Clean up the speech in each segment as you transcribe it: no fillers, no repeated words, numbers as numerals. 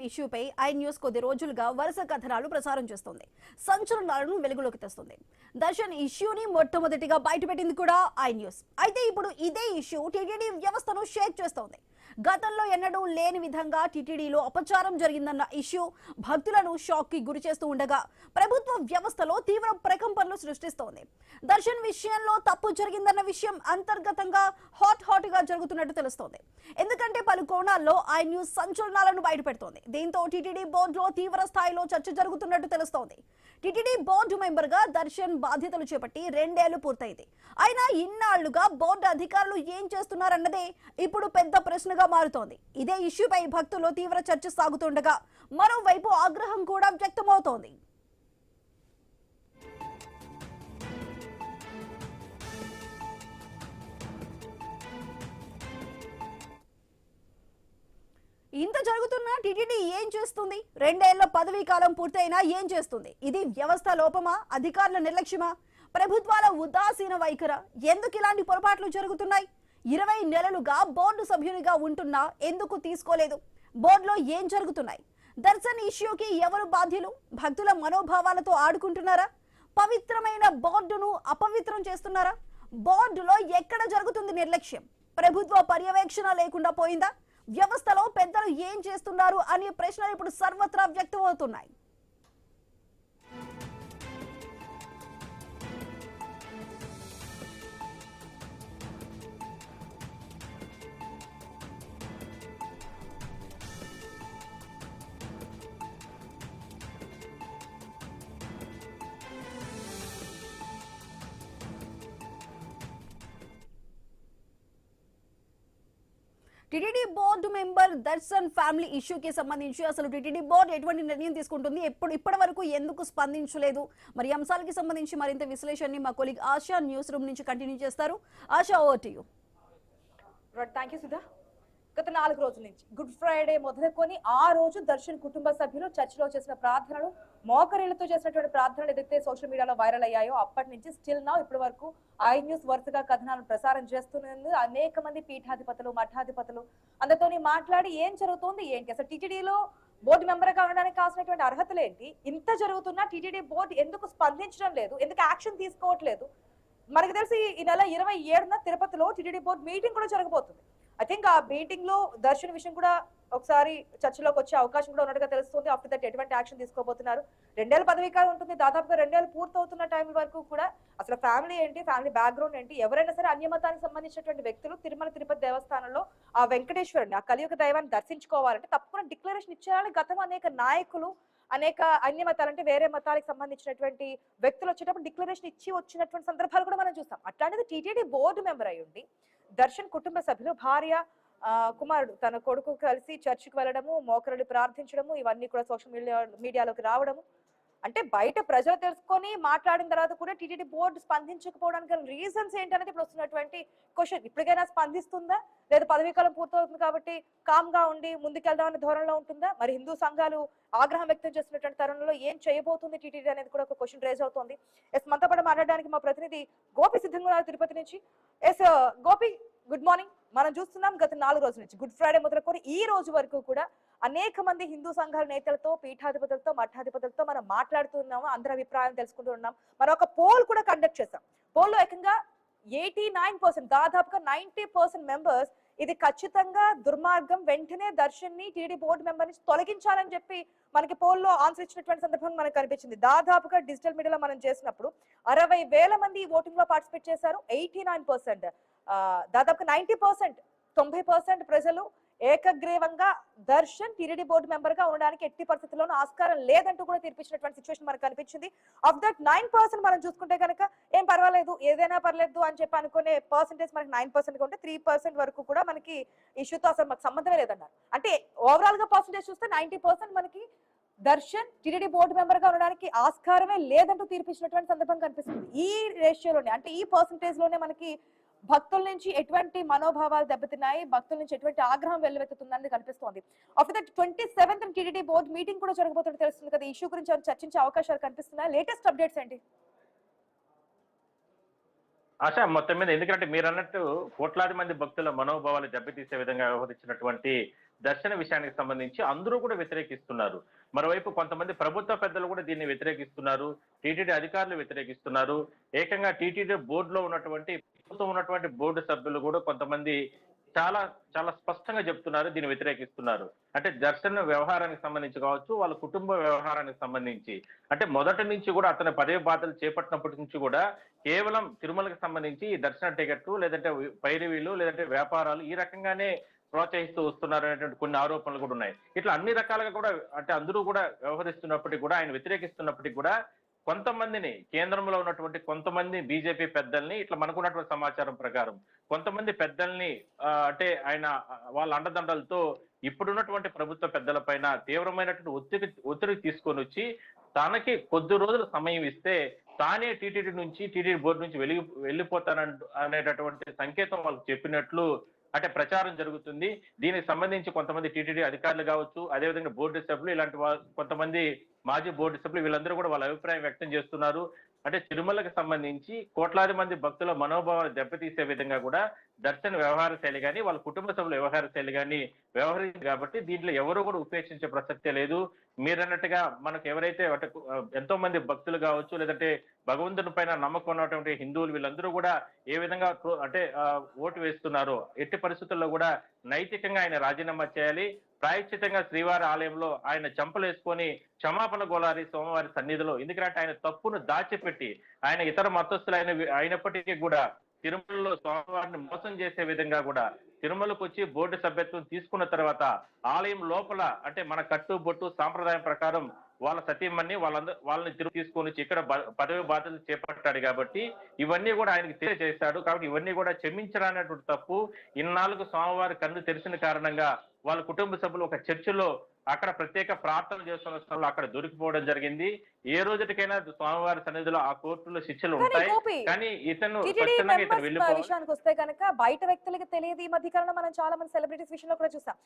ఇష్యూపై I news కొద్ది రోజులుగా వరుస కథనాలు ప్రసారం చేస్తుంది. సంచలనాలను వెలుగులోకి తెస్తుంది. దర్శన్ ఇష్యూని మొట్టమొదటిగా బయటపెట్టింది కూడా ఐ న్యూస్. అయితే ఇప్పుడు ఇదే ఇష్యూ టీటీడీ వ్యవస్థను షేక్ చేస్తోంది. గతంలో ఎన్నడూ లేని విధంగా టీటీడీలో అపచారం జరిగిందన్న ఇష్యూ భక్తులను షాక్ కి గురి చేస్తూ ఉండగా ప్రభుత్వ వ్యవస్థలో తీవ్ర ప్రకంపనలు సృష్టిస్తోంది. దర్శన్ విషయంలో తప్పు జరిగిందన్న విషయం అంతర్గతంగా హాట్ గా జరుగుతున్నట్టు తెలుస్తోంది. ఎందుకంటే పలు కోణాల్లో ఐ న్యూస్ సంచలనాలను బయటపెడుతోంది. దీంతో టీటీడీ బోర్డులో తీవ్ర స్థాయిలో చర్చ జరుగుతున్నట్టు తెలుస్తోంది. టీటీడీ బోర్డు మెంబర్ గా దర్శన్ బాధ్యతలు చేపట్టి 2 ఏళ్లు పూర్తయింది. అయినా ఇన్నాళ్లుగా బోర్డు అధికారులు ఏం చేస్తున్నారన్నదే ఇప్పుడు పెద్ద ప్రశ్నగా మారుతోంది. ఇదే ఇష్యూపై భక్తుల్లో తీవ్ర చర్చ సాగుతుండగా మరోవైపు ఆగ్రహం కూడా వ్యక్తమవుతోంది. ఇంత జరుగుతున్నా టీటీడీ ఏం చేస్తుంది? 2 ఏళ్ల పదవీ కాలం పూర్తయినా ఏం చేస్తుంది? ఇది వ్యవస్థ లోపమా, అధికారుల నిర్లక్ష్యమా, ప్రభుత్వాల ఉదాసీన వైఖరా? ఎందుకు ఇలాంటి పొరపాట్లు జరుగుతున్నాయి? 20 నెలలుగా బోర్డు సభ్యునిగా ఉంటున్నా ఎందుకు తీసుకోలేదు? బోర్డులో ఏం జరుగుతున్నాయి? దర్శన్ ఇష్యూకి ఎవరు బాధ్యులు? భక్తుల మనోభావాలతో ఆడుకుంటున్నారా? పవిత్రమైన బోర్డును అపవిత్రం చేస్తున్నారా? బోర్డులో ఎక్కడ జరుగుతుంది నిర్లక్ష్యం? ప్రభుత్వ పర్యవేక్షణ లేకుండా పోయిందా? వ్యవస్థలో పెద్దలు ఏం చేస్తున్నారు అనే ప్రశ్నలు ఇప్పుడు సర్వత్రా వ్యక్తమవుతున్నాయి. TTD board member Darshan family ఇష్యూకి సంబంధించి అసలు టీటీడీ బోర్డు ఎటువంటి నిర్ణయం తీసుకుంటుంది, ఇప్పటి వరకు ఎందుకు స్పందించలేదు, మరి అంశాలకి సంబంధించి మరింత విశ్లేషణని మా కొలీగ్ ఆశా న్యూస్ రూమ్ నుంచి కంటిన్యూ చేస్తారు. ASHA, over to you. Thank you Sudha. గత 4 రోజుల నుంచి గుడ్ ఫ్రైడే మొదలుకొని ఆ రోజు దర్శన్ కుటుంబ సభ్యులు చర్చిలో చేసిన ప్రార్థనలు, మోకరీలతో చేసినటువంటి ప్రార్థనలు ఏదైతే సోషల్ మీడియాలో వైరల్ అయ్యాయో అప్పటి నుంచి స్టిల్ నా ఇప్పటి వరకు ఐ న్యూస్ వరుసగా కథనాలను ప్రసారం చేస్తున్నందుకు అనేక మంది పీఠాధిపతులు, మఠాధిపతులు అందరితోని మాట్లాడి ఏం జరుగుతోంది, ఏంటి అసలు టీటీడీలో బోర్డు మెంబర్ గా ఉండడానికి కావాల్సినటువంటి అర్హతలు ఏంటి, ఇంత జరుగుతున్నా టీటీడీ బోర్డు ఎందుకు స్పందించడం లేదు, ఎందుకు యాక్షన్ తీసుకోవట్లేదు? మనకు తెలిసి ఈ నెల 27న తిరుపతిలో టీటీడీ బోర్డు మీటింగ్ కూడా జరగబోతుంది. ఐ థింక్ ఆ మీటింగ్ లో దర్శన్ విషయం కూడా ఒకసారి చర్చలోకి వచ్చే అవకాశం కూడా ఉన్నట్టుగా తెలుస్తుంది. ఆఫ్టర్ దట్ ఎటువంటి యాక్షన్ తీసుకోబోతున్నారు? 2 ఏళ్ల పదవీ కాలం ఉంటుంది, దాదాపుగా 2 ఏళ్ళు పూర్తవుతున్న టైం వరకు కూడా అసలు ఫ్యామిలీ ఏంటి, ఫ్యామిలీ బ్యాక్గ్రౌండ్ ఏంటి, ఎవరైనా సరే అన్యమతానికి సంబంధించినటువంటి వ్యక్తులు తిరుమల తిరుపతి దేవస్థానంలో ఆ వెంకటేశ్వరుని, ఆ కలియుగ దైవాన్ని దర్శించుకోవాలంటే తప్పకుండా డిక్లరేషన్ ఇచ్చేయాలని గతంలో అనేక నాయకులు, అనేక అన్య మతాలు అంటే వేరే మతాలకు సంబంధించినటువంటి వ్యక్తులు వచ్చేటప్పుడు డిక్లరేషన్ ఇచ్చి వచ్చినటువంటి సందర్భాలు కూడా మనం చూస్తాం. అట్లాంటిది టీటీడీ బోర్డు మెంబర్ అయి ఉండి దర్శన్ కుటుంబ సభ్యులు, భార్య, కుమారుడు, తన కొడుకు కలిసి చర్చికి వెళ్ళడము, మోకరులు ప్రార్థించడము, ఇవన్నీ కూడా సోషల్ మీడియాలోకి రావడము, అంటే బయట ప్రజలు తెలుసుకొని మాట్లాడిన తర్వాత కూడా టీటీడీ బోర్డు స్పందించకపోవడానికి రీజన్స్ ఏంటనేది ఇప్పుడు వస్తున్నటువంటి క్వశ్చన్. ఇప్పటికైనా స్పందిస్తుందా, లేదా పదవీ కాలం పూర్తవుతుంది కాబట్టి కామ్ గా ఉండి ముందుకెళ్దామనే ధోరణిలో ఉంటుందా? మరి హిందూ సంఘాలు ఆగ్రహం వ్యక్తం చేస్తున్నటువంటి తరుణంలో ఏం చేయబోతుంది టీటీడీ అనేది కూడా ఒక క్వశ్చన్ రేజ్ అవుతుంది. మనతో పాటు మాట్లాడడానికి మా ప్రతినిధి గోపి సిద్ధంగా ఉన్నారు తిరుపతి నుంచి. Gopi, good morning. మనం చూస్తున్నాం గత 4 రోజుల నుంచి గుడ్ ఫ్రైడే మొదలుకొని ఈ రోజు వరకు కూడా అనేక మంది హిందూ సంఘాల నేతలతో, పీఠాధిపతులతో, మఠాధిపతులతో మనం మాట్లాడుతున్నాము, అందరి అభిప్రాయం తెలుసుకుంటూ ఉన్నాం. మనం ఒక పోల్ కూడా కండక్ట్ చేస్తాం. పోల్లో ఏకంగా 89%, దాదాపుగా 90% మెంబర్స్ ఇది ఖచ్చితంగా దుర్మార్గం, వెంటనే దర్శన్ ని టీడీ బోర్డు మెంబర్ నుంచి తొలగించాలని చెప్పి మనకి పోల్లో ఆన్సర్ ఇచ్చినటువంటి సందర్భం మనకు కనిపించింది. దాదాపుగా డిజిటల్ మీడియాలో మనం చేసినప్పుడు 60,000 మంది ఓటింగ్ లో పార్టిసిపేట్ చేశారు. 89%, దాదాపుగా 90%, 90% ప్రజలు ఏకగ్రీవంగా దర్శన్ టీటీడీ బోర్డు మెంబర్ గా ఉండడానికి ఎట్టి పరిస్థితుల్లోనూ ఆస్కారం లేదంటూ కూడా తీర్పిచ్చినటువంటి సిచ్యువేషన్ మనకు కనిపించింది. ఆఫ్ దట్ 9% మనం చూసుకుంటే కనుక ఏం పర్వాలేదు, ఏదైనా పర్లేదు అని చెప్పి అనుకునే పర్సెంటేజ్ మనకి 9% ఉంటే 3% వరకు కూడా మనకి ఇష్యూతో అసలు మాకు సంబంధమే లేదన్నారు. అంటే ఓవరాల్ గా పర్సెంటేజ్ చూస్తే 90% మనకి దర్శన్ టీటీడీ బోర్డు మెంబర్ గా ఉండడానికి ఆస్కారమే లేదంటూ తీర్పిచ్చినటువంటి సందర్భం కనిపిస్తుంది. ఈ రేషియోలోనే, అంటే ఈ పర్సెంటేజ్ లోనే మనకి భక్తుల నుంచి ఎటువంటి మనోభావాలు దెబ్బతిన్నాయి, భక్తుల నుంచి ఎటువంటి ఆగ్రహం వెల్లువెత్తుతుందని కనిపిస్తోంది. After that 27th TTD board meeting కూడా జరగబోతుంటే తెలుస్తుంది కదా, ఇష్యూ గురించి చర్చించే అవకాశాలు కనిపిస్తున్నాయి. లేటెస్ట్ అప్డేట్స్ ఏంటి? ఆశ, మొత్తం మీద ఎందుకంటే మీరు అన్నట్టు కోట్లాది మంది భక్తుల మనోభావాలు దెబ్బతీసే విధంగా వ్యవహరించినటువంటి దర్శన విషయానికి సంబంధించి అందరూ కూడా వ్యతిరేకిస్తున్నారు. మరోవైపు కొంతమంది ప్రభుత్వ పెద్దలు కూడా దీన్ని వ్యతిరేకిస్తున్నారు. టీటీడీ అధికారులు వ్యతిరేకిస్తున్నారు. ఏకంగా టీటీడీ బోర్డులో ఉన్నటువంటి బోర్డు సభ్యులు కూడా కొంతమంది చాలా చాలా స్పష్టంగా చెప్తున్నారు, దీన్ని వ్యతిరేకిస్తున్నారు. అంటే దర్శన వ్యవహారానికి సంబంధించి కావచ్చు, వాళ్ళ కుటుంబ వ్యవహారానికి సంబంధించి, అంటే మొదటి నుంచి కూడా అతని పదవి బాధలు చేపట్టినప్పటి నుంచి కూడా కేవలం తిరుమలకి సంబంధించి ఈ దర్శన టికెట్లు లేదంటే పైరవీలు లేదంటే వ్యాపారాలు ఈ రకంగానే ప్రోత్సహిస్తూ వస్తున్నారు అనేటువంటి కొన్ని ఆరోపణలు కూడా ఉన్నాయి. ఇట్లా అన్ని రకాలుగా కూడా అంటే అందరూ కూడా వ్యవహరిస్తున్నప్పటికీ కూడా, ఆయన వ్యతిరేకిస్తున్నప్పటికీ కూడా కొంతమందిని, కేంద్రంలో ఉన్నటువంటి కొంతమంది బీజేపీ పెద్దల్ని, ఇట్లా మనకున్నటువంటి సమాచారం ప్రకారం కొంతమంది పెద్దల్ని అంటే ఆయన వాళ్ళ అండదండలతో ఇప్పుడున్నటువంటి ప్రభుత్వ పెద్దల పైన తీవ్రమైనటువంటి ఒత్తిడి తీసుకొని వచ్చి తనకి కొద్ది రోజుల సమయం ఇస్తే తానే టీటీడీ బోర్డు నుంచి అనేటటువంటి సంకేతం వాళ్ళకి చెప్పినట్లు అంటే ప్రచారం జరుగుతుంది. దీనికి సంబంధించి కొంతమంది టీటీడీ అధికారులు కావచ్చు, అదేవిధంగా బోర్డు సభ్యులు, ఇలాంటి కొంతమంది మాజీ బోర్డు సభ్యులు వీళ్ళందరూ కూడా వాళ్ళ అభిప్రాయం వ్యక్తం చేస్తున్నారు. అంటే తిరుమలకు సంబంధించి కోట్లాది మంది భక్తుల మనోభావాలు దెబ్బతీసే విధంగా కూడా దర్శన వ్యవహార శైలి కానీ వాళ్ళ కుటుంబ సభ్యుల వ్యవహార శైలి కానీ వ్యవహరించింది కాబట్టి దీంట్లో ఎవరు కూడా ఉపేక్షించే ప్రసక్తే లేదు. మీరన్నట్టుగా మనకు ఎవరైతే ఎంతో మంది భక్తులు కావచ్చు, లేదంటే భగవంతుని పైన నమ్మకం ఉన్నటువంటి హిందువులు వీళ్ళందరూ కూడా ఏ విధంగా అంటే ఓటు వేస్తున్నారో, ఎట్టి పరిస్థితుల్లో కూడా నైతికంగా ఆయన రాజీనామా చేయాలి. ప్రాయశ్చితంగా శ్రీవారి ఆలయంలో ఆయన చెంపలేసుకొని క్షమాపణ గోలారి సోమవారి సన్నిధిలో. ఎందుకంటే ఆయన తప్పును దాచిపెట్టి ఆయన ఇతర మతస్థులు అయినప్పటికీ కూడా తిరుమలలో స్వామివారిని మోసం చేసే విధంగా కూడా తిరుమలకు వచ్చి బోర్డు సభ్యత్వం తీసుకున్న తర్వాత ఆలయం లోపల అంటే మన కట్టుబొట్టు సాంప్రదాయం ప్రకారం వాళ్ళ సతీమణి వాళ్ళని తిరుగు తీసుకొని వచ్చి ఇక్కడ పదవి బాధ్యతలు చేపట్టాడు కాబట్టి ఇవన్నీ కూడా ఆయనకి తెలియజేశాడు. కాబట్టి ఇవన్నీ కూడా క్షమించరానటువంటి తప్పు. ఇన్నాళ్ళకు స్వామివారి కన్ను తెరిచిన కారణంగా వాళ్ళ కుటుంబ సభ్యులు ఒక చర్చిలో అక్కడ ప్రత్యేక ప్రార్థనలు చేస్తున్న స్థలంలో అక్కడ దొరికిపోవడం జరిగింది. ఏ రోజుకైనా స్వామివారి సన్నిధిలో ఆ కోర్టులో శిక్షలు ఉంటాయి. కానీ ఇతను విషయానికి వస్తే కనుక బయట వ్యక్తులకి తెలియదు. ఈ మధ్య కాలంలో మనం చాలా మంది సెలబ్రిటీస్ విషయంలో కూడా చూసాం.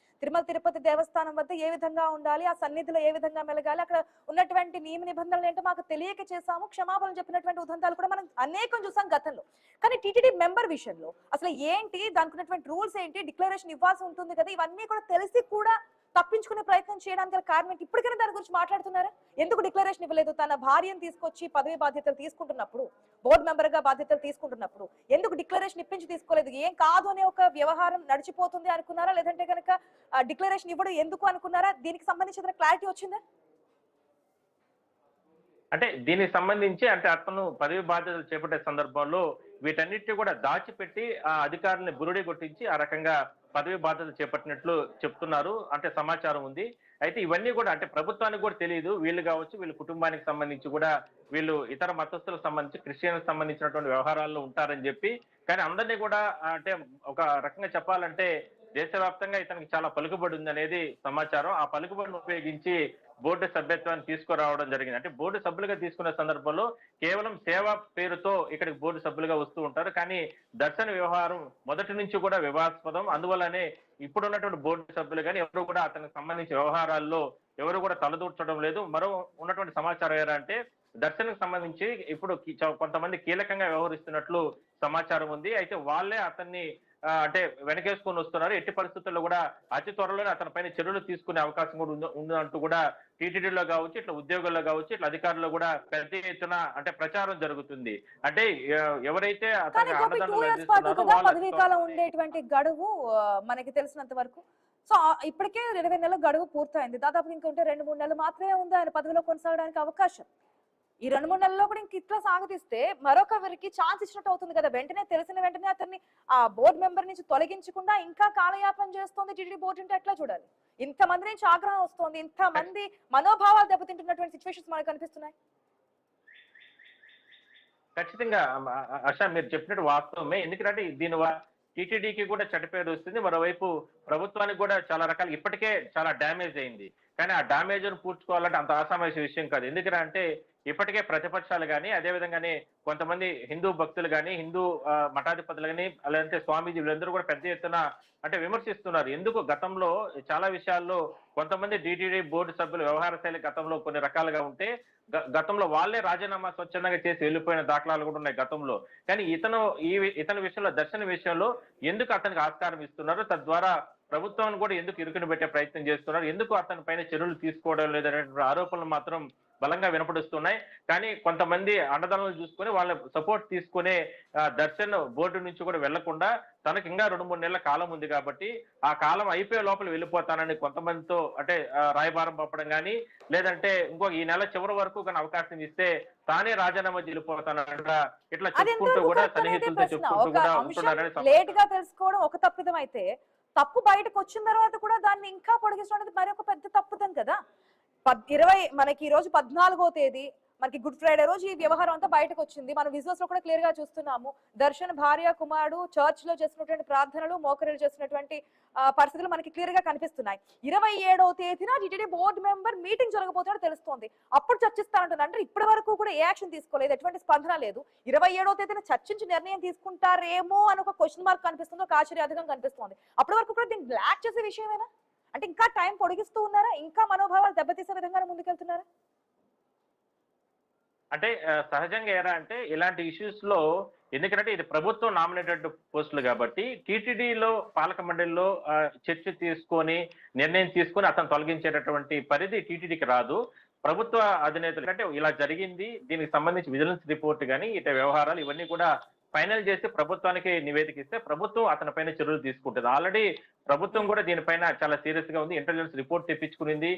తిరుపతి దేవస్థానం వద్ద ఏ విధంగా ఉండాలి, ఆ సన్నిధిలో ఏ విధంగా మెలగాలి, అక్కడ ఉన్నటువంటి నియమ నిబంధనలు ఏంటో మాకు తెలియక చేశాము, క్షమాపణలు చెప్పినటువంటి ఉదంతాలు కూడా మనం అనేకం చూసాం గతంలో. కానీ టీటీడీ మెంబర్ విషయంలో అసలు ఏంటి, దానికి ఉన్నటువంటి రూల్స్ ఏంటి, డిక్లరేషన్ ఇవ్వాల్సి ఉంటుంది కదా, ఇవన్నీ కూడా తెలిసి కూడా తప్పించుకునే ప్రయత్నం చేయడానికి కారణం ఇప్పటికైనా దాని గురించి మాట్లాడుతున్నారా? ఎందుకు డిక్లరేషన్ ఇవ్వలేదు? తన భార్యను తీసుకొచ్చి పదవి బాధ్యతలు తీసుకుంటున్నప్పుడు, బోర్డు మెంబర్ గా బాధ్యతలు తీసుకుంటున్నప్పుడు ఎందుకు డిక్లరేషన్ ఇప్పించి తీసుకోలేదు? ఏం కాదు అనే ఒక వ్యవహారం నడిచిపోతుంది అనుకున్నారా, లేదంటే కనుక డిక్లరేషన్ ఇవ్వడం ఎందుకు అనుకున్నారా? దీనికి సంబంధించిన క్లారిటీ వచ్చిందా? అంటే దీనికి సంబంధించి అంటే అతను పదవి బాధ్యతలు చేపట్టే సందర్భంలో వీటన్నిటిని కూడా దాచిపెట్టి ఆ అధికారుల్ని బురుడి కొట్టించి ఆ రకంగా పదవి బాధ్యతలు చేపట్టినట్లు చెప్తున్నారు. అంటే సమాచారం ఉంది. అయితే ఇవన్నీ కూడా అంటే ప్రభుత్వానికి కూడా తెలియదు. వీళ్ళు కావచ్చు, వీళ్ళ కుటుంబానికి సంబంధించి కూడా వీళ్ళు ఇతర మతస్థులకు సంబంధించి క్రిస్టియన్కి సంబంధించినటువంటి వ్యవహారాల్లో ఉంటారని చెప్పి, కానీ అందరినీ కూడా అంటే ఒక రకంగా చెప్పాలంటే దేశవ్యాప్తంగా ఇతనికి చాలా పలుకుబడి ఉంది అనేది సమాచారం. ఆ పలుకుబడిని ఉపయోగించి బోర్డు సభ్యత్వాన్ని తీసుకురావడం జరిగింది. అంటే బోర్డు సభ్యులుగా తీసుకునే సందర్భంలో కేవలం సేవ పేరుతో ఇక్కడికి బోర్డు సభ్యులుగా వస్తూ ఉంటారు. కానీ దర్శన వ్యవహారం మొదటి నుంచి కూడా వివాదాస్పదం. అందువల్లనే ఇప్పుడున్నటువంటి బోర్డు సభ్యులు కానీ ఎవరు కూడా అతనికి సంబంధించిన వ్యవహారాల్లో ఎవరు కూడా తలదూర్చడం లేదు. మరో ఉన్నటువంటి సమాచారం ఏంటంటే దర్శనకు సంబంధించి ఇప్పుడు కొంతమంది కీలకంగా వ్యవహరిస్తున్నట్లు సమాచారం ఉంది. అయితే వాళ్ళే అతన్ని అంటే వెనకేసుకొని వస్తున్నారు. ఎట్టి పరిస్థితుల్లో కూడా అతి త్వరలోనే అతని పైన చర్యలు తీసుకునే అవకాశం కూడా ఉందంటూ కూడా టీటీడీలో కావచ్చు, ఇట్లా ఉద్యోగుల్లో కావచ్చు, ఇట్లా అధికారుల్లో కూడా పెద్ద ఎత్తున అంటే ప్రచారం జరుగుతుంది. అంటే ఎవరైతే పదవీ కాలం ఉండేటువంటి గడువు మనకి తెలిసినంత వరకు సో ఇప్పటికే 20 నెలల గడువు పూర్తయింది. దాదాపు ఇంకా ఉంటే 2-3 నెలలు మాత్రమే ఉంది ఆయన పదవిలో కొనసాగడానికి అవకాశం. ఈ 2-3 నెలల్లో కూడా ఇంక ఇట్లా సాగతిస్తే మరొకరికి ఛాన్స్ ఇచ్చినట్టు అవుతుంది కదా. తెలిసిన వెంటనే అతన్ని ఆ బోర్డు మెంబర్ నుంచి తొలగించకుండా ఇంకా కాలయాపన చేస్తుంది టీటీడీ బోర్డు అంటే ఎట్లా చూడాలి? ఇంతమంది నుంచి ఆగ్రహం వస్తుంది, ఇంతమంది మనోభావాలు దెబ్బతింటున్నటువంటి సిచ్యువేషన్స్ మనకు కనిపిస్తున్నాయి. ఖచ్చితంగా ఆశా మీరు చెప్పినట్టు వాస్తవమే. ఎందుకంటే దీని టీటీడీకి కూడా చెడ్డ పేరు వస్తుంది. మరోవైపు ప్రభుత్వానికి కూడా చాలా రకాల ఇప్పటికే చాలా డ్యామేజ్ అయింది. కానీ ఆ డ్యామేజ్ ను పూడ్చుకోవాలంటే అంత ఆసామాష విషయం కాదు. ఎందుకంటే ఇప్పటికే ప్రతిపక్షాలు కానీ అదేవిధంగానే కొంతమంది హిందూ భక్తులు కానీ హిందూ మఠాధిపతులు కానీ అలాంటి స్వామీజీ వీళ్ళందరూ కూడా పెద్ద ఎత్తున అంటే విమర్శిస్తున్నారు. ఎందుకు గతంలో చాలా విషయాల్లో కొంతమంది టీటీడీ బోర్డు సభ్యుల వ్యవహార శైలి గతంలో కొన్ని రకాలుగా ఉంటే గతంలో వాళ్ళే రాజీనామా స్వచ్ఛందంగా చేసి వెళ్ళిపోయిన దాఖలాలు కూడా ఉన్నాయి గతంలో. కానీ ఇతని విషయంలో దర్శన విషయంలో ఎందుకు అతనికి ఆస్కారం ఇస్తున్నారు? తద్వారా ప్రభుత్వాన్ని కూడా ఎందుకు ఇరుకుని పెట్టే ప్రయత్నం చేస్తున్నారు, ఎందుకు అతని పైన చర్యలు తీసుకోవడం లేదనే ఆరోపణలు మాత్రం బలంగా వినపడుస్తున్నాయి. కానీ కొంతమంది అండదండలు చూసుకొని వాళ్ళ సపోర్ట్ తీసుకునే దర్శన్ బోర్డు నుంచి కూడా వెళ్లకుండా తనకి ఇంకా 2-3 నెలల కాలం ఉంది కాబట్టి ఆ కాలం అయిపోయే లోపల వెళ్ళిపోతానని కొంతమందితో అంటే రాయబారం పంపడం కానీ, లేదంటే ఇంకో ఈ నెల చివరి వరకు కానీ అవకాశం ఇస్తే తానే రాజీనామా వెళ్ళిపోతానట ఇట్లా చెప్పుకుంటూ కూడా సన్నిహితులతో చెప్పుకుంటూ కూడా ఉంటున్నారని లేట్ గా తెలుసుకోవడం ఒక తప్పిదం అయితే, తప్పు బయటకు వచ్చిన తర్వాత కూడా దాన్ని ఇంకా పొడిగించడం అనేది మరి ఒక పెద్ద తప్పుదం కదా. 20 మనకి ఈ రోజు 14వ తేదీ, మనకి గుడ్ ఫ్రైడే రోజు ఈ వ్యవహారం అంతా బయటకు వచ్చింది. మనం విజువల్స్ లో కూడా క్లియర్ గా చూస్తున్నాము. దర్శన్ భార్య కుమారుడు చర్చ్ లో చేసినటువంటి ప్రార్థనలు, మోకరిలు చేసినటువంటి పరిస్థితులు మనకి క్లియర్ గా కనిపిస్తున్నాయి. 27వ తేదీన టీటీడీ బోర్డు మెంబర్ మీటింగ్ జరగబోతున్నట్టు తెలుస్తోంది. అప్పుడు చర్చిస్తారంటుంది. అంటే ఇప్పటి వరకు కూడా ఏ యాక్షన్ తీసుకోలేదు, ఎటువంటి స్పందన లేదు. 27వ తేదీన చర్చించి నిర్ణయం తీసుకుంటారేమో అని ఒక క్వశ్చన్ మార్క్ కనిపిస్తుంది, ఒక ఆశ్చర్యాధికం కనిపిస్తుంది. అప్పటి వరకు కూడా దీన్ని బ్లాక్ చేసే విషయమేనా? అంటే ఇంకా టైం పొడిగిస్తూ ఉన్నారా? ఇంకా మనోభావాలు దెబ్బతీసే విధంగానే ముందుకెళ్తున్నారా? అంటే సహజంగా ఎలా అంటే ఇలాంటి ఇష్యూస్ లో, ఎందుకంటే ఇది ప్రభుత్వం నామినేటెడ్ పోస్టులు కాబట్టి టీటీడీలో పాలక మండలిలో చర్చ తీసుకొని నిర్ణయం తీసుకొని అతను తొలగించేటటువంటి పరిధి టీటీడీకి రాదు. ప్రభుత్వ అధినేతలు అంటే ఇలా జరిగింది, దీనికి సంబంధించి విజిలెన్స్ రిపోర్ట్ కానీ ఇట వ్యవహారాలు ఇవన్నీ కూడా ఫైనల్ చేసి ప్రభుత్వానికి నివేదిక ఇస్తే ప్రభుత్వం అతని పైన చర్యలు తీసుకుంటుంది. ఆల్రెడీ ప్రభుత్వం కూడా దీనిపైన చాలా సీరియస్ గా ఉంది, ఇంటెలిజెన్స్ రిపోర్ట్ తెప్పించుకునింది.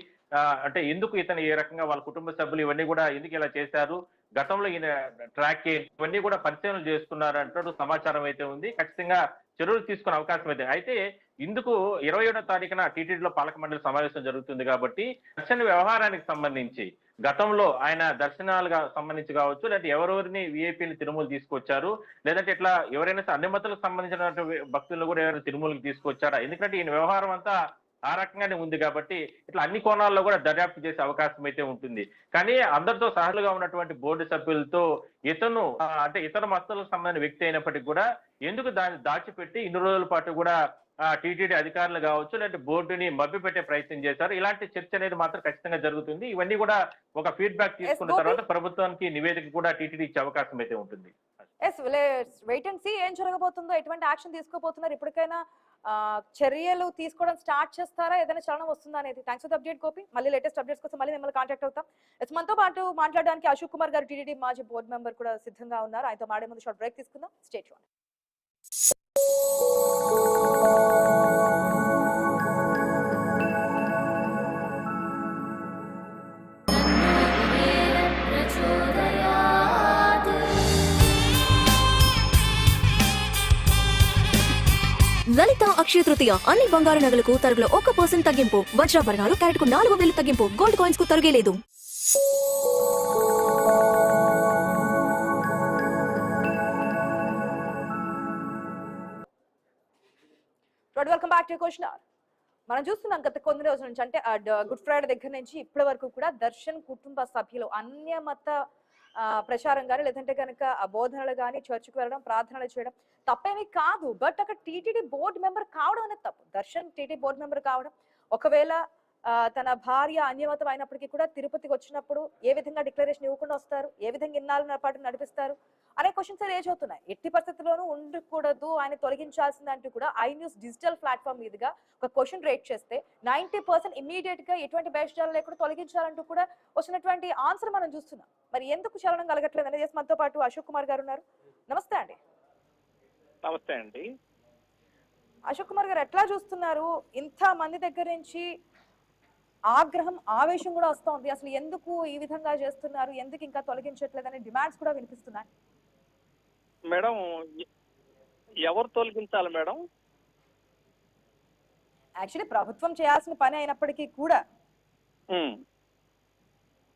అంటే ఎందుకు ఇతను ఏ రకంగా వాళ్ళ కుటుంబ సభ్యులు ఇవన్నీ కూడా ఎందుకు ఇలా చేశారు, గతంలో ఈయన ట్రాక్ ఇవన్నీ కూడా పరిశీలన చేస్తున్నారు అంటూ సమాచారం అయితే ఉంది. ఖచ్చితంగా చర్యలు తీసుకునే అవకాశం అయితే ఇందుకు 27వ తారీఖున టీటీడీలో పాలక మండలి సమావేశం జరుగుతుంది కాబట్టి దర్శన వ్యవహారానికి సంబంధించి గతంలో ఆయన దర్శనాలుగా సంబంధించి కావచ్చు, లేదంటే ఎవరెవరిని విఐపీని తిరుమల తీసుకొచ్చారు, లేదంటే ఇట్లా ఎవరైనా అన్ని మతాలకు సంబంధించిన భక్తులను కూడా ఎవరైనా తిరుమలకి తీసుకొచ్చారా, ఎందుకంటే ఈయన వ్యవహారం అంతా ఆ రకంగానే ఉంది కాబట్టి ఇట్లా అన్ని కోణాల్లో కూడా దర్యాప్తు చేసే అవకాశం అయితే ఉంటుంది. కానీ అందరితో సహలుగా ఉన్నటువంటి బోర్డు సభ్యులతో ఇతను అంటే ఇతర మతాలకు సంబంధించిన వ్యక్తి అయినప్పటికీ కూడా ఎందుకు దాన్ని దాచిపెట్టి ఇన్ని రోజుల పాటు కూడా టీటీడీ అధికారులు కావచ్చు, లేదంటే బోర్డుని మభ్యపెట్టే ప్రయత్నం చేశారు. ఇలాంటి చర్చ అనేది మాత్రం ఖచ్చితంగా జరుగుతుంది. ఇవన్నీ కూడా ఒక ఫీడ్బ్యాక్ తీసుకున్న తర్వాత ప్రభుత్వానికి నివేదిక కూడా టీటీడీ ఇచ్చే అవకాశం అయితే ఉంటుంది. వెయిట్ అండ్ సీ ఏం జరగబోతుందో, ఎటువంటి యాక్షన్ తీసుకోబోతున్నారు, ఇప్పటికైనా చర్యలు తీసుకోవడం స్టార్ట్ చేస్తారా, ఏదైనా చలనం వస్తుందా అనేది. Thanks for the update Gopi. మళ్ళీ లేటెస్ట్ అప్డేట్స్ కోసం మళ్ళీ మిమ్మల్ని కాంటాక్ట్ అవుతాం. మనతో పాటు మాట్లాడడానికి అశోక్ కుమార్ గారు, టీటీడీ మాజీ బోర్డు మెంబర్ కూడా సిద్ధంగా ఉన్నారు. ఆయనతో మాడే ముందు షార్ట్ బ్రేక్ తీసుకుందాం. Stay tuned. లలిత అక్షయ తృతీయ అన్ని బంగారు నగలకు తరుగులో 1% తగ్గింపు. వజ్రాభరణాలు క్యారెట్ కు 4000 తగ్గింపు. గోల్డ్ కాయిన్స్ కు తరుగే లేదు. Welcome back to question hour. మనం చూస్తున్నాం గత కొన్ని రోజుల నుంచి, అంటే గుడ్ ఫ్రైడే దగ్గర నుంచి ఇప్పటి వరకు కూడా దర్శన్ కుటుంబ సభ్యులు అన్యమత ప్రచారం కానీ, లేదంటే కనుక బోధనలు కానీ, చర్చికి వెళ్ళడం, ప్రార్థనలు చేయడం తప్పేమీ కాదు. బట్ అక్కడ టీటీడీ బోర్డు మెంబర్ కావడం అనేది తప్పు. దర్శన్ టీటీడీ బోర్డు మెంబర్ కావడం, ఒకవేళ తన భార్య అన్యమతం అయినప్పటికీ కూడా తిరుపతికి వచ్చినప్పుడు ఏ విధంగా డిక్లరేషన్ ఇవ్వకుండా వస్తారు, ఏ విధంగా ఇన్నాళ్ళ పాటు నడిపిస్తారు అనే క్వశ్చన్స్ రేజ్ అవుతున్నాయి. ఎట్టి పరిస్థితుల్లోనూ ఉండకూడదు, ఆయన తొలగించాల్సిందంటూ కూడా ఐ న్యూస్ డిజిటల్ ప్లాట్ఫామ్ మీదుగా ఒక క్వశ్చన్ రేట్ చేస్తే 90% ఇమీడియట్ గా ఎటువంటి బేషజాలు లేకుండా తొలగించాలంటూ కూడా వచ్చినటువంటి ఆన్సర్ మనం చూస్తున్నాం. మరి ఎందుకు చలనం కలగట్లేదు అనేది మనతో పాటు అశోక్ కుమార్ గారు ఉన్నారు. నమస్తే అండి. నమస్తే అండి. అశోక్ కుమార్ గారు, ఎట్లా చూస్తున్నారు? ఇంత మంది దగ్గర నుంచి ఆగ్రహం, ఆవేశం కూడా వస్తోంది. అసలు ఎందుకు ఈ విధంగా చేస్తున్నారు, ఎందుకు ఇంకా తొలగించట్లేదనే డిమాండ్స్ కూడా వినిపిస్తున్నాయి. మేడం, ఎవరు తొలగించాలి మేడం? యాక్చువల్లీ ప్రభుత్వం చేయాల్సిన పని అయినప్పటికీ కూడా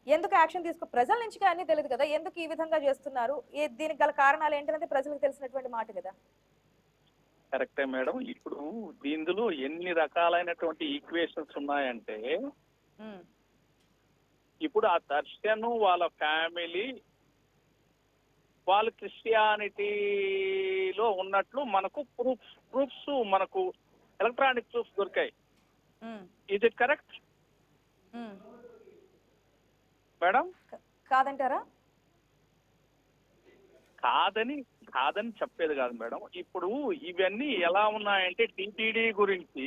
ఎందుకు యాక్షన్ ప్రజల నుంచి అన్ని తెలియదు కదా, ఎందుకు ఈ విధంగా చేస్తున్నారు, దీనికి గల కారణాలు ఏంటనేది ప్రజలకు తెలిసినటువంటి మాట కదా. కరెక్టే మేడం. ఇప్పుడు దీనిలో ఎన్ని రకాలైనటువంటి ఈక్వేషన్స్ ఉన్నాయంటే, ఇప్పుడు ఆ దర్శన్ వాళ్ళ ఫ్యామిలీ వాళ్ళు క్రిస్టియానిటీలో ఉన్నట్లు మనకు ప్రూఫ్స్ మనకు ఎలక్ట్రానిక్ ప్రూఫ్స్ దొరికాయి. Is it correct madam? కాదంటారా? కాదని చెప్పేది కాదు మేడం. ఇప్పుడు ఇవన్నీ ఎలా ఉన్నాయంటే, టీటీడీ గురించి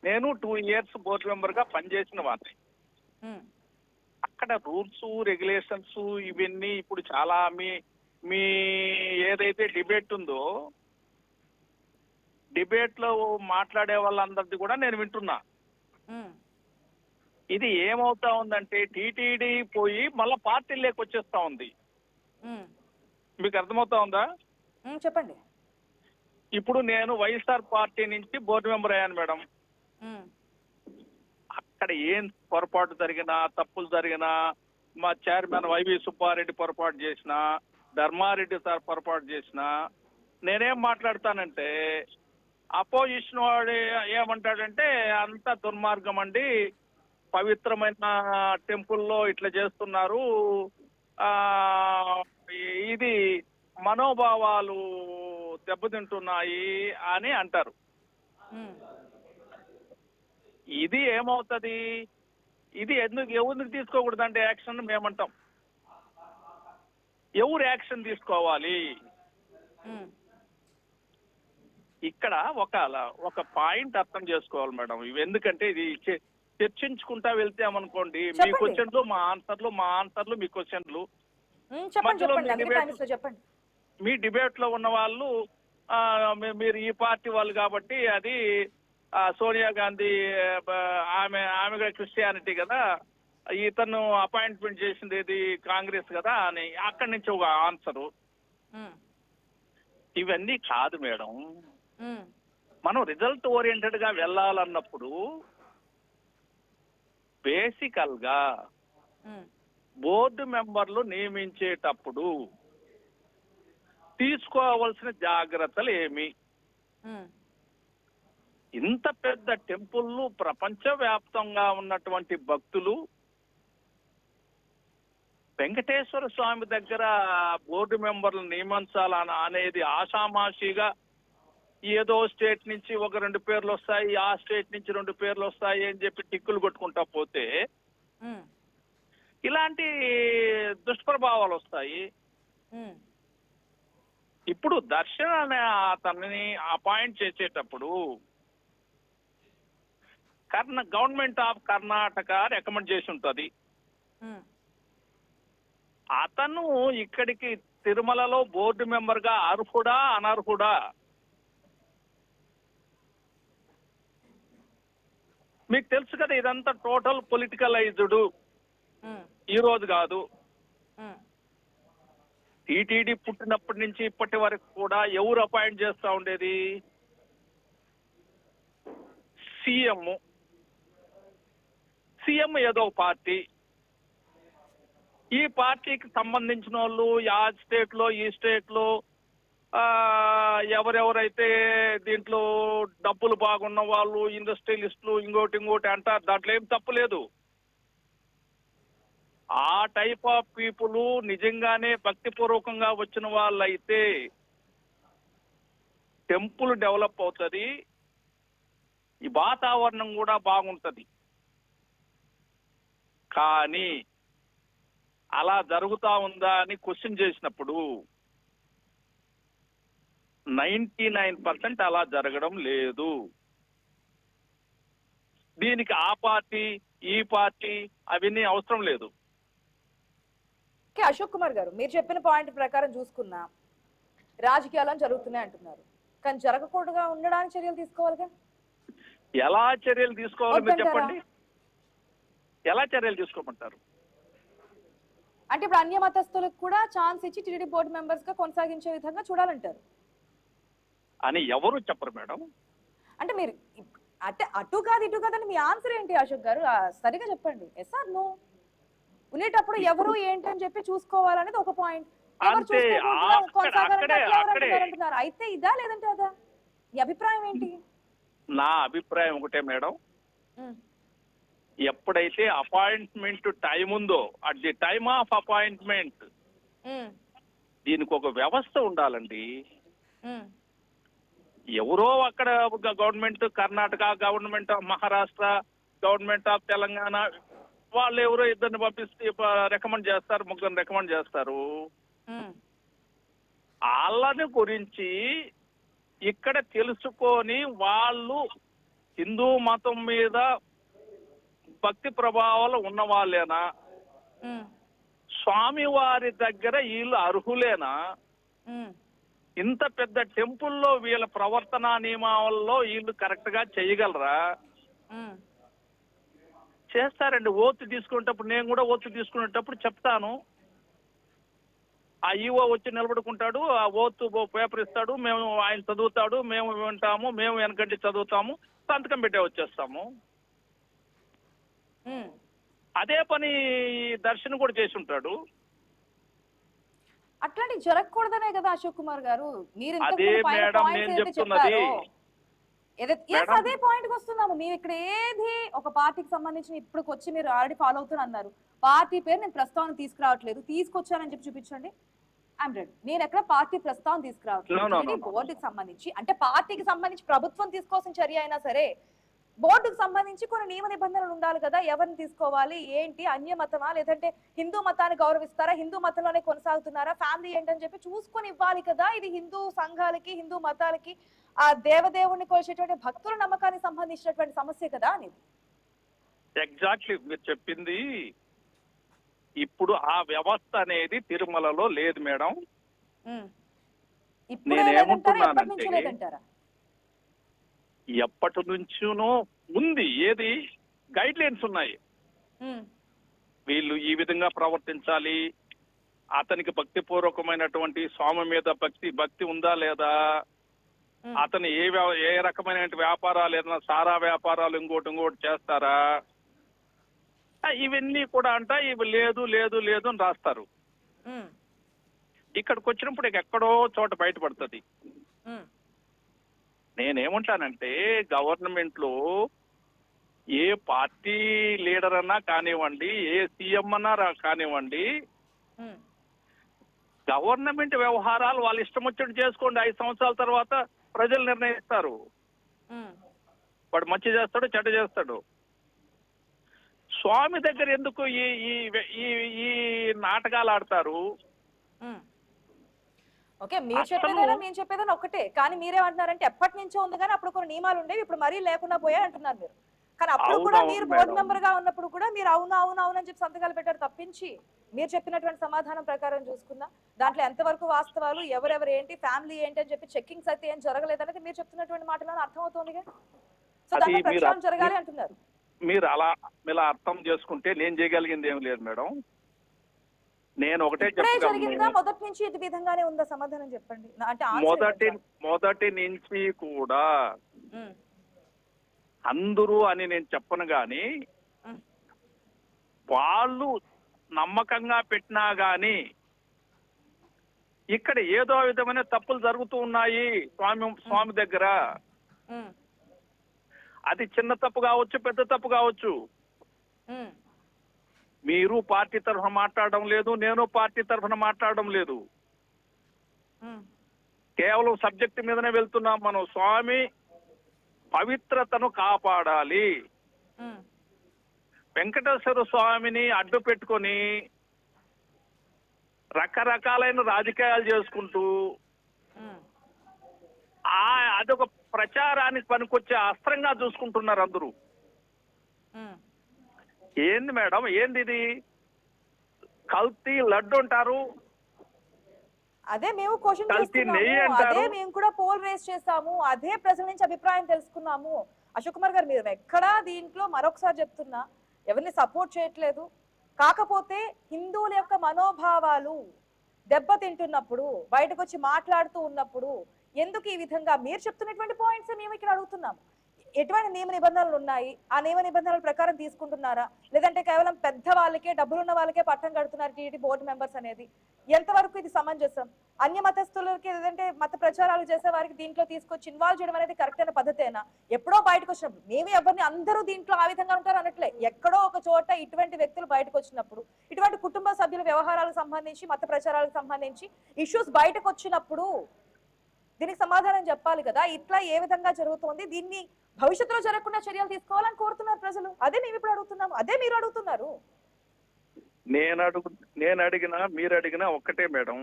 నేను 2 years బోర్డు మెంబర్ గా పనిచేసిన వాడిని. ఉమ్, అక్కడ రూల్స్ రెగ్యులేషన్స్ ఇవన్నీ ఇప్పుడు చాలా మీ ఏదైతే డిబేట్ ఉందో డిబేట్ లో మాట్లాడే వాళ్ళందరిది కూడా నేను వింటున్నా. ఉమ్, ఇది ఏమవుతా ఉందంటే టీటీడీ పోయి మళ్ళా పార్టీలోకి వచ్చేస్తా ఉంది. ఉమ్, మీకు అర్థమవుతా ఉందా? చెప్పండి. ఇప్పుడు నేను వైఎస్ఆర్ పార్టీ నుంచి బోర్డు మెంబర్ అయ్యాను మేడం. ఉమ్, అక్కడ ఏం పొరపాటు జరిగినా తప్పులు జరిగినా మా చైర్మన్ వైవి సుబ్బారెడ్డి పొరపాటు చేసినా ధర్మారెడ్డి సార్ పొరపాటు చేసినా నేనేం మాట్లాడతానంటే అపోజిషన్ వాడు ఏమంటాడంటే అంత దుర్మార్గం అండి, పవిత్రమైన టెంపుల్లో ఇట్లా చేస్తున్నారు, ఇది మనోభావాలు దెబ్బతింటున్నాయి అని అంటారు. ఉమ్, ఇది ఏమవుతుంది, ఇది ఎవరికి తీసుకోకూడదంటే యాక్షన్ మేమంటాం. ఎవరు యాక్షన్ తీసుకోవాలి? ఉమ్, ఇక్కడ ఒక పాయింట్ అర్థం చేసుకోవాలి మేడం. ఇవి ఎందుకంటే ఇది చర్చించుకుంటా వెళ్తామనుకోండి, మీ చెప్పండి. క్వశ్చన్లు మా ఆన్సర్లు మీ క్వశ్చన్లు చెప్పండి మధ్యలో చెప్పండి మీ అందుకే debate- టైమ్స్ లో చెప్పండి. మీ డిబేట్ లో ఉన్న వాళ్ళు మీరు ఈ పార్టీ వాళ్ళు కాబట్టి అది సోనియా గాంధీ ఆమె క్రిస్టియానిటీ కదా, ఇతను అపాయింట్మెంట్ చేసింది ఏది కాంగ్రెస్ కదా అని అక్కడి నుంచి ఒక ఆన్సరు. ఉమ్, ఇవన్నీ కాదు మేడం. ఉమ్, మనం రిజల్ట్ ఓరియంటెడ్ గా వెళ్ళాలన్నప్పుడు బేసికల్ గా ఉమ్, బోర్డు మెంబర్లు నియమించేటప్పుడు తీసుకోవాల్సిన జాగ్రత్తలు ఏమి? ఉమ్, ఇంత పెద్ద టెంపుల్లు ప్రపంచవ్యాప్తంగా ఉన్నటువంటి భక్తులు వెంకటేశ్వర స్వామి దగ్గర బోర్డు మెంబర్లు నియమించాలని అనేది ఆషామాషిగా ఏదో స్టేట్ నుంచి ఒక 2 పేర్లు వస్తాయి, ఆ స్టేట్ నుంచి 2 పేర్లు వస్తాయి అని చెప్పి టిక్కులు కొట్టుకుంటా పోతే ఉమ్, ఇలాంటి దుష్ప్రభావాలు వస్తాయి. ఉమ్, ఇప్పుడు దర్శన్ అనే అతన్ని అపాయింట్ చేసేటప్పుడు గవర్నమెంట్ ఆఫ్ కర్ణాటక రికమెండ్ చేసి ఉంటుంది. ఉమ్, అతను ఇక్కడికి తిరుమలలో బోర్డు మెంబర్ గా అర్హుడా అనర్హుడా? మీకు తెలుసు కదా, ఇదంతా టోటల్ పొలిటికలైజ్డ్. ఉమ్, ఈ రోజు కాదు, ఉమ్, టీటీడీ పుట్టినప్పటి నుంచి ఇప్పటి వరకు కూడా ఎవరు అపాయింట్ చేస్తా ఉండేది? సీఎం ఏదో పార్టీ, ఈ పార్టీకి సంబంధించిన వాళ్ళు ఆ స్టేట్ లో ఈ స్టేట్ లో ఎవరెవరైతే దీంట్లో డబ్బులు బాగున్న వాళ్ళు ఇండస్ట్రియలిస్టులు ఇంకోటి అంటారు, దాంట్లో ఏం తప్పు లేదు. ఆ టైప్ ఆఫ్ పీపుల్ నిజంగానే భక్తిపూర్వకంగా వచ్చిన వాళ్ళైతే టెంపుల్ డెవలప్ అవుతుంది, ఈ వాతావరణం కూడా బాగుంటది. కానీ అలా జరుగుతా ఉందా అని క్వశ్చన్ చేసినప్పుడు 99% అలా జరగడం లేదు. దీనికి ఆ పార్టీ ఈ పార్టీ అవన్నీ అవసరం లేదు. ఓకే అశోక్ కుమార్ గారు, మీరు చెప్పిన పాయింట్ ప్రకారం చూసుకున్నా రాజకీయాలను జరుగుతున్నాయి అంటున్నారు, కానీ జరగకూడదుగా ఉండడానికి చర్యలు తీసుకోవాలిగా. ఎలా చర్యలు తీసుకోవాలో మీరు వద్దంటారా? చెప్పండి. ఎలా చర్యలు తీసుకోమంటారు? అంటే ఇప్పుడు అన్య మతస్థులకు కూడా ఛాన్స్ ఇచ్చి టీటీడీ బోర్డు మెంబర్స్ గా కొనసాగించే విధంగా చూడాలంటారు అని ఎవరు చెప్పరు మేడం. అంటే మీరు అంటే అటు కాదు ఇటు కాదని మీ ఆన్సర్ ఏంటి అశోక్ గారు? సరిగా చెప్పండి. Yes or no? ఉండేటప్పుడు ఎవరు ఏంటి అని చెప్పి చూసుకోవాలనేది ఒక పాయింట్. అంతే, అక్కడే. అయితే ఇదా లేదంటే అదా? మీ అభిప్రాయం ఏంటి? నా అభిప్రాయం ఒకటే మేడం, ఎప్పుడైతే అపాయింట్మెంట్ టైం ఉందో at the time of appointment దీనికి ఒక వ్యవస్థ ఉండాలండి. ఎవరో అక్కడ government Karnataka, government of Maharashtra, government of Telangana వాళ్ళు ఎవరో ఇద్దరిని పంపిస్తే రికమెండ్ చేస్తారు, ముగ్గురిని రికమెండ్ చేస్తారు. వాళ్ళని గురించి ఇక్కడ తెలుసుకొని వాళ్ళు హిందూ మతం మీద భక్తి ప్రభావాలు ఉన్న వాళ్ళేనా? స్వామివారి దగ్గర వీళ్ళు అర్హులేనా? ఇంత పెద్ద టెంపుల్లో వీళ్ళ ప్రవర్తన నియమాల్లో వీళ్ళు కరెక్ట్ గా చేయగలరా? చేస్తారండి. ఓత్ తీసుకునేటప్పుడు నేను కూడా ఓత్ తీసుకునేటప్పుడు చెప్తాను. ఆ ఈవో వచ్చి నిలబడుకుంటాడు, ఆ ఓత్ పేపర్ ఇస్తాడు, మేము ఆయన చదువుతాడు, మేము వింటాము, మేము వెనకంటి చదువుతాము, సంతకం పెట్టే వచ్చేస్తాము. అదే పని దర్శన్ కూడా చేసి ఉంటాడు. అట్లాంటి జరగకూడదనే కదా అశోక్ కుమార్ గారు మీరు అదే మేడం నేను చెప్తున్నది. అదే పాయింట్ కి వస్తున్నాము. మేము ఇక్కడ ఏది ఒక పార్టీకి సంబంధించిన ఇప్పటికి వచ్చి మీరు ఆల్రెడీ ఫాలో అవుతున్నా అన్నారు. పార్టీ పేరు నేను ప్రస్తావన తీసుకురావట్లేదు, తీసుకొచ్చానని చెప్పి చూపించండి. I'm ready. నేను ఎక్కడ పార్టీ ప్రస్తావన తీసుకురావట్లేదు. బోర్డుకి సంబంధించి అంటే పార్టీకి సంబంధించి ప్రభుత్వం తీసుకోవాల్సిన చర్య అయినా సరే బోర్డుకు సంబంధించి కొన్ని నియమ నిబంధనలు ఉండాలి కదా. ఎవరిని తీసుకోవాలి, ఏంటి, అన్య మతమా లేదంటే హిందూ మతాన్ని గౌరవిస్తారా, హిందూ మతంలోనే కొనసాగుతున్నారా, ఫ్యామిలీ ఏంటని చెప్పి చూసుకొని ఇవ్వాలి కదా. ఇది హిందూ సంఘాలకి హిందూ మతాలకి ఆ దేవదేవుణ్ణి కొలిచేటువంటి భక్తుల నమ్మకానికి సంబంధించినటువంటి సమస్య కదా అని. ఎగ్జాక్ట్లీ మీరు చెప్పింది. ఇప్పుడు ఆ వ్యవస్థ అనేది తిరుమలలో లేదు మేడం. నేనేమంటున్నానంటే ఎప్పటి నుంచునో ఉంది. ఏది గైడ్ లైన్స్ ఉన్నాయి. వీళ్ళు ఈ విధంగా ప్రవర్తించాలి, అతనికి భక్తి పూర్వకమైనటువంటి స్వామి మీద భక్తి ఉందా లేదా, అతను ఏ రకమైన వ్యాపారాలు ఏదైనా సారా వ్యాపారాలు ఇంకోటి చేస్తారా, ఇవన్నీ కూడా ఇవి లేదు లేదు లేదు అని రాస్తారు. ఇక్కడికి వచ్చినప్పుడు ఎక్కడో చోట బయటపడుతుంది. నేనేమంటానంటే గవర్నమెంట్ లో ఏ పార్టీ లీడర్ అన్నా కానివ్వండి, ఏ సీఎం అన్నా కానివ్వండి, గవర్నమెంట్ వ్యవహారాలు వాళ్ళు ఇష్టం వచ్చినట్టు చేసుకోండి. 5 సంవత్సరాల తర్వాత ప్రజలు నిర్ణయిస్తారు. వాడు మంచి చేస్తాడు, చెడ్డ చేస్తాడు. స్వామి దగ్గర ఎందుకు ఈ నాటకాలు ఆడతారు? ఓకే, మీరు చెప్పేదైనా మేము చెప్పేదైనా ఒకటే. కానీ మీరేమంటున్నారంటే ఎప్పటి నుంచో ఉంది కానీ అప్పుడు కొన్ని నియమాలు ఉండేవి, ఇప్పుడు మరీ లేకుండా పోయాయి అంటున్నారు మీరు. కానీ అప్పుడు కూడా మీరు బోర్డు మెంబర్ గా ఉన్నప్పుడు కూడా మీరు అవును అవును అవును అని చెప్పి సంతకాలు పెట్టారు తప్పించి మీరు చెప్పినటువంటి సమాధానం ప్రకారం చూసుకున్నా దాంట్లో ఎంతవరకు వాస్తవాలు, ఎవరెవరు ఏంటి, ఫ్యామిలీ ఏంటి అని చెప్పి చెక్కింగ్స్ అయితే ఏం జరగలేదనేది మీరు చెప్తున్నటువంటి మాటలను అర్థమవుతోందిగా. సో దాంట్లో ప్రచారం జరగాలి అంటున్నారు. మీరు అలా అర్థం చేసుకుంటే నేను చేయగలిగింది ఏం లేదు మేడం. నేను ఒకటే జరిగిందా మొదటి నుంచి ఇది విధంగానే ఉందా? సమాధానం చెప్పండి. అంటే మొదటి నుంచి కూడా అందరూ అని నేను చెప్పను గాని వాళ్ళు నమ్మకంగా పెట్టినా గాని ఇక్కడ ఏదో విధమైన తప్పులు జరుగుతూ ఉన్నాయి స్వామి దగ్గర. అది చిన్న తప్పు కావచ్చు, పెద్ద తప్పు కావచ్చు. మీరు పార్టీ తరఫున మాట్లాడడం లేదు, నేను పార్టీ తరఫున మాట్లాడడం లేదు. కేవలం సబ్జెక్ట్ మీదనే వెళ్తున్నాం మనం. స్వామి పవిత్రతను కాపాడాలి. వెంకటేశ్వర స్వామిని అడ్డు పెట్టుకొని రకరకాలైన రాజకీయాలు చేసుకుంటూ అదొక ప్రచారానికి పనికొచ్చే అస్త్రంగా చూసుకుంటున్నారు అందరూ. ఏంది మేడం, ఏంది ఇది? కల్తీ లడ్డు అంటారు, అదే మేము క్వశ్చన్ చేస్తున్నాము, అదే మేము కూడా పోల్ రేస్ చేస్తాము, అదే ప్రజల నుంచి అభిప్రాయం తెలుసుకున్నాము. అశోక్ కుమార్ గారు మీరు ఎక్కడా దీంట్లో మరొకసారి చెప్తున్నా ఎవరిని సపోర్ట్ చేయట్లేదు. కాకపోతే హిందువుల యొక్క మనోభావాలు దెబ్బతింటున్నప్పుడు బయటకు వచ్చి మాట్లాడుతూ ఉన్నప్పుడు ఎందుకు ఈ విధంగా మీరు చెప్తున్నటువంటి పాయింట్స్ మేము ఇక్కడ అడుగుతున్నాము. ఎటువంటి నియమ నిబంధనలు ఉన్నాయి, ఆ నియమ నిబంధనల ప్రకారం తీసుకుంటున్నారా, లేదంటే కేవలం పెద్ద వాళ్ళకే డబ్బులున్న వాళ్ళకే పట్టం కడుతున్నారు టీటీడీ బోర్డు మెంబర్స్ అనేది ఎంతవరకు ఇది సమంజసం? అన్య మతస్థులకి లేదంటే మత ప్రచారాలు చేసే వారికి దీంట్లో తీసుకొచ్చి ఇన్వాల్వ్ చేయడం అనేది కరెక్ట్ అయిన పద్ధతేనా? ఎప్పుడో బయటకు వచ్చినప్పుడు మేము ఎవరిని అందరూ దీంట్లో ఆ విధంగా ఉంటారు అనట్లే, ఎక్కడో ఒక చోట ఇటువంటి వ్యక్తులు బయటకు వచ్చినప్పుడు, ఇటువంటి కుటుంబ సభ్యుల వ్యవహారాలకు సంబంధించి మత ప్రచారాలకు సంబంధించి ఇష్యూస్ బయటకు వచ్చినప్పుడు దీనికి సమాధానం చెప్పాలి కదా. ఇట్లా ఏ విధంగా జరుగుతోంది, దీన్ని భవిష్యత్తులో జరగకుండా చర్యలు తీసుకోవాలని కోరుతున్నారు ప్రజలు. అదే మేము ఇప్పుడు అడుగుతున్నాము, అదే మీరు అడుగుతున్నారు. నేను అడిగినా మీరు అడిగినా ఒక్కటే మేడం.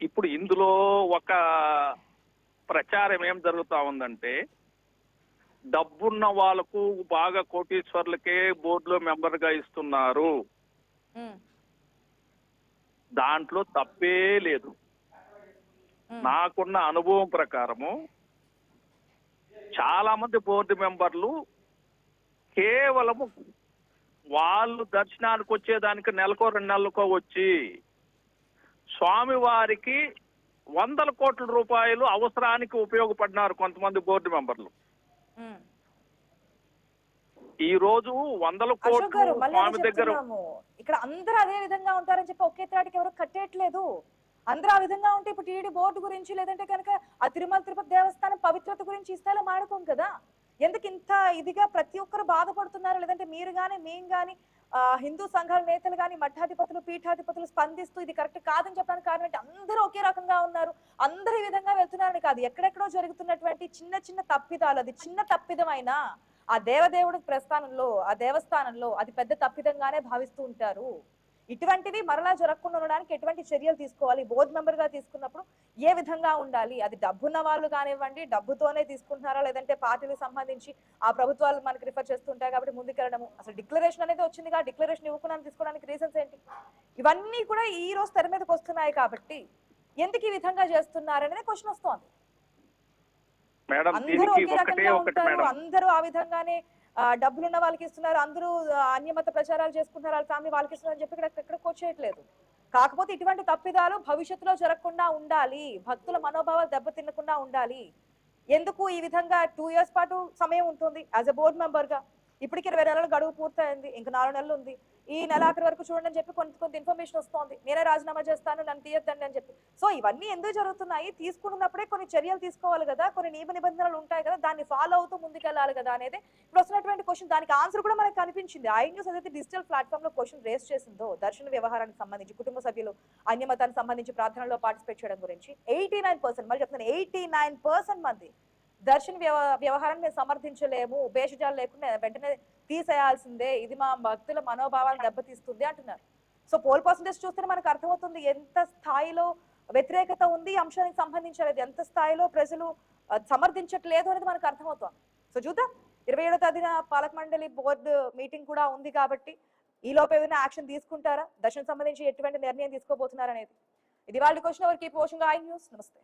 ఇప్పుడు ఇందులో ఒక ప్రచారం ఏం జరుగుతా ఉందంటే డబ్బున్న వాళ్ళకు బాగా కోటీశ్వర్లకే బోర్డులో మెంబర్ గా ఇస్తున్నారు. ఉమ్, దాంట్లో తప్పే లేదు. నాకున్న అనుభవం ప్రకారము చాలా మంది బోర్డు మెంబర్లు కేవలము వాళ్ళు దర్శనానికి వచ్చేదానికి నెలకో 2 నెలలకో వచ్చి స్వామివారికి 100 కోట్ల రూపాయలు అవసరానికి ఉపయోగపడినారు కొంతమంది బోర్డు మెంబర్లు. ఉమ్. ఈ రోజు 100 అశోక్ కోట్లు గారు మళ్ళీ అదే స్వామి దగ్గర చెప్తున్నాము. ఇక్కడ అందరూ అదే విధంగా ఉంటారని చెప్పి ఒకే త్రాటికి ఎవరు కట్టేయట్లేదు. అందరూ ఆ విధంగా ఉంటే ఇప్పుడు టీడీ బోర్డు గురించి లేదంటే కనుక ఆ తిరుమల తిరుపతి దేవస్థానం పవిత్రత గురించి ఇస్తాలో మాడుకోం కదా. ఎందుకు ఇంత ఇదిగా ప్రతి ఒక్కరు బాధపడుతున్నారు? లేదంటే మీరు గాని మేము గాని హిందూ సంఘాల నేతలు గాని మఠాధిపతులు పీఠాధిపతులు స్పందిస్తూ ఇది కరెక్ట్ కాదని చెప్పడానికి కారణం ఏంటి? అందరూ ఒకే రకంగా ఉన్నారు, అందరూ ఈ విధంగా వెళ్తున్నారని కాదు. ఎక్కడెక్కడో జరుగుతున్నటువంటి చిన్న చిన్న తప్పిదాలు, అది చిన్న తప్పిదమైనా ఆ దేవదేవుడి ప్రస్థానంలో ఆ దేవస్థానంలో అది పెద్ద తప్పిదంగానే భావిస్తూ ఉంటారు. ఇటువంటివి మరలా జరగకుండా ఉండడానికి ఎటువంటి చర్యలు తీసుకోవాలి? బోర్డు మెంబర్ గా తీసుకున్నప్పుడు ఏ విధంగా ఉండాలి? అది డబ్బున్న వాళ్ళు కానివ్వండి, డబ్బుతోనే తీసుకుంటున్నారా లేదంటే పార్టీలకు సంబంధించి ఆ ప్రభుత్వాలు మనకి రిఫర్ చేస్తుంటాయి కాబట్టి ముందుకెళ్ళడము. అసలు డిక్లరేషన్ అనేది వచ్చిందిగా, డిక్లరేషన్ ఇవ్వకుండా తీసుకోవడానికి రీజన్స్ ఏంటి? ఇవన్నీ కూడా ఈ రోజు తెర మీదకి వస్తున్నాయి కాబట్టి ఎందుకు ఈ విధంగా చేస్తున్నారనేది క్వశ్చన్ వస్తోంది. మేడం అందరూ దీనికి ఒకే ఒకటే రకంగా ఒకటి ఉంటారు, మేడం, అందరూ ఆ విధంగానే డబ్బులున్న వాళ్ళకి ఇస్తున్నారు, అందరూ అన్యమత ప్రచారాలు చేసుకుంటున్నారు, వాళ్ళ ఫ్యామిలీ వాళ్ళకి ఇస్తున్నారు అని చెప్పి ఇక్కడ ఎక్కడ కోచేయట్లేదు. కాకపోతే ఇటువంటి తప్పిదాలు భవిష్యత్తులో జరగకుండా ఉండాలి, భక్తుల మనోభావాలు దెబ్బతిన్నకుండా ఉండాలి. ఎందుకు ఈ విధంగా 2 years పాటు సమయం ఉంటుంది యాజ్ ఎ బోర్డు మెంబర్ గా. ఇప్పటికి 20 నెలల గడువు పూర్తయింది, ఇంకా 4 నెలలు ఉంది. ఈ నెలాఖరి వరకు చూడండి అని చెప్పి కొంత ఇన్ఫర్మేషన్ వస్తోంది, నేనే రాజీనామా చేస్తాను నన్ను తీయొద్దండి అని చెప్పి. సో ఇవన్నీ ఎందుకు జరుగుతున్నాయి? తీసుకున్నప్పుడే కొన్ని చర్యలు తీసుకోవాలి కదా, కొన్ని నియమ నిబంధనలు ఉంటాయి కదా, దాన్ని ఫాలో అవుతూ ముందుకెళ్ళాలి కదా అనేది ఇప్పుడు వస్తున్నటువంటి క్వశ్చన్. దానికి ఆన్సర్ కూడా మనకు కనిపించింది. ఐ న్యూస్ ఏదైతే డిజిటల్ ప్లాట్ఫామ్ లో క్వశ్చన్ రేస్ చేసిందో దర్శన వ్యవహారానికి సంబంధించి, కుటుంబ సభ్యులు అన్యమతానికి సంబంధించి ప్రార్థనలో పార్టిసిపేట్ చేయడం గురించి 89%, మళ్ళీ చెప్తున్నాను 89% మంది దర్శన వ్యవహారాన్ని మేము సమర్థించలేము, భేషజాలు లేకుండా వెంటనే తీసేయాల్సిందే, ఇది మా భక్తుల మనోభావాలను దెబ్బతీస్తుంది అంటున్నారు. సో పోల్ పర్సంటేజ్ చూస్తే మనకు అర్థమవుతుంది ఎంత స్థాయిలో వ్యతిరేకత ఉంది ఈ అంశానికి సంబంధించి, ఎంత స్థాయిలో ప్రజలు సమర్థించట్లేదు అనేది మనకు అర్థమవుతుంది. సో చూద్దాం, 27వ తేదీన పాలక మండలి బోర్డు మీటింగ్ కూడా ఉంది కాబట్టి ఈ లోపు ఏదైనా యాక్షన్ తీసుకుంటారా, దర్శనం సంబంధించి ఎటువంటి నిర్ణయం తీసుకోబోతున్నారు అనేది. ఇది వాళ్ళ క్వశ్చన్. ఎవరికి పోషంగా ఐ న్యూస్. నమస్తే.